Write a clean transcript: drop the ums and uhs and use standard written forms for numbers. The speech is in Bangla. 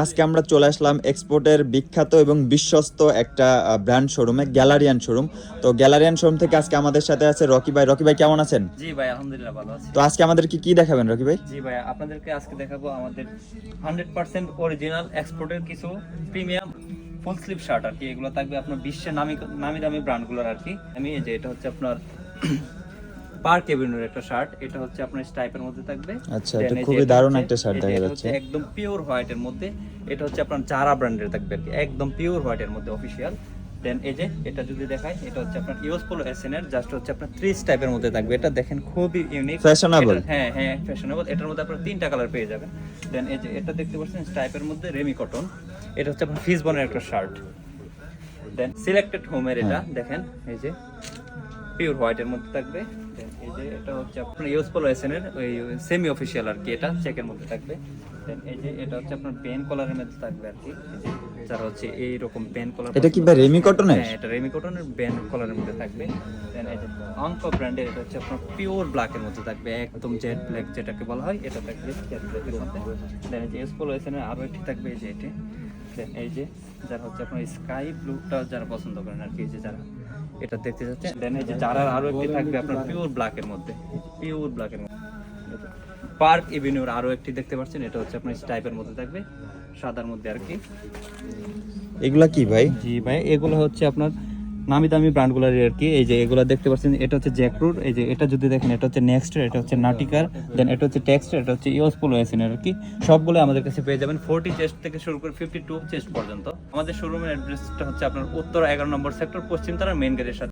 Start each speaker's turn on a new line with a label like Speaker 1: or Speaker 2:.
Speaker 1: আজকে আমরা চলে আসলাম এক্সপোর্টের বিখ্যাত এবং বিশ্বস্ত একটা ব্র্যান্ড শোরুমে, গ্যালারিয়ান শোরুম। তো গ্যালারিয়ান শোরুম থেকে আজকে আমাদের সাথে আছে রকি ভাই। রকি ভাই কেমন আছেন?
Speaker 2: জি ভাই, আলহামদুলিল্লাহ ভালো আছি।
Speaker 1: তো আজকে আমাদের কি দেখাবেন রকি ভাই?
Speaker 2: জি ভাই, আপনাদেরকে আজকে দেখাবো আমাদের 100% অরিজিনাল এক্সপোর্টের কিছু প্রিমিয়াম ফুল স্লিভ শার্ট আর কি। এগুলো থাকবে আপনার বিশ্বের নামি দামি ব্র্যান্ডগুলোর আর কি। আমি এই যে এটা হচ্ছে আপনার পার্ক এভিনিউর একটা শার্ট। এটা হচ্ছে আপনার স্টাইপের মধ্যে থাকবে।
Speaker 1: আচ্ছা, এটা খুবই দারুণ একটা শার্ট দেখা যাচ্ছে।
Speaker 2: একদম পিওর হোয়াইটের মধ্যে। এটা হচ্ছে আপনার জারা ব্র্যান্ডের থাকবে আর কি, একদম পিওর হোয়াইটের মধ্যে অফিশিয়াল। দেন এই যে এটা যদি দেখাই, এটা হচ্ছে আপনার ইউএস পোলো এসএন এর, জাস্ট হচ্ছে আপনার 3 টাইপের মধ্যে থাকবে। এটা দেখেন খুবই ইউনিক,
Speaker 1: ফ্যাশনেবল।
Speaker 2: হ্যাঁ হ্যাঁ ফ্যাশনেবল। এটার মধ্যে আপনার 3টা কালার পেয়ে যাবেন। দেন এই যে এটা দেখতে পাচ্ছেন স্টাইপের মধ্যে রেমি কটন। এটা হচ্ছে আপনার ফিসবনের একটা শার্ট। দেন সিলেক্টেড হোমের এটা দেখেন এই যে পিওর হোয়াইটের মধ্যে থাকবে। দেন এই যে এটা হচ্ছে আপনার ইউএস পোলো এসএন এর ওই সেমি অফিশিয়াল আর কি, এটা চেকের মধ্যে থাকবে। দেন এই যে এটা হচ্ছে আপনার পেন কলারের মধ্যে থাকবে আর কি, যারা হচ্ছে এইরকম পেন কলার।
Speaker 1: এটা কি ভাই রেমি কটনের?
Speaker 2: হ্যাঁ, এটা রেমি কটনের পেন কলারের মধ্যে থাকবে। দেন এই যে অঙ্কো ব্র্যান্ডের, এটা হচ্ছে আপনার পিওর ব্ল্যাকের মধ্যে থাকবে, একদম জেড ব্ল্যাক যেটাকে বলা হয়, এটা থাকবে জেড ব্ল্যাকের মধ্যে। দেন এই যে ইউএস পোলো এসএন এর আরো একটি থাকবে এই যে এটা। দেন এই যে যারা হচ্ছে আপনার স্কাই ব্লুটা যারা পছন্দ করেন আর কি, এই যে যারা এটা দেখতে যাচ্ছে। দেন এই যে যারা আরো একটি থাকবে আপনার পিওর ব্ল্যাকের মধ্যে, পিওর ব্ল্যাকের মধ্যে। পার্ক এভিনিউর আরো একটি দেখতে পাচ্ছেন, এটা হচ্ছে আপনার স্টাইপের মধ্যে থাকবে, সাদার মধ্যে আর কি।
Speaker 1: এগুলা কি ভাই?
Speaker 2: জি ভাই, এগুলো হচ্ছে আপনার নামি দামি ব্র্যান্ডগুলোর আর কি। এই যে এগুলো দেখতে পাচ্ছেন, এটা হচ্ছে জ্যাকফ্রুট। এই যে এটা যদি দেখেন, এটা হচ্ছে নেক্সটের, এটা হচ্ছে নাটিকার, দেন এটা হচ্ছে টেক্সটের, এটা হচ্ছে ইউএস পোলো এসএন আর কি। সবগুলো আমাদের কাছে পেয়ে যাবেন 40 চেস্ট থেকে শুরু করে 52 চেস্ট পর্যন্ত। আমাদের শোরুমের অ্যাড্রেসটা হচ্ছে আপনার উত্তর 11 নম্বর সেক্টর, পশ্চিমতারা মেইন গেটের সাথে।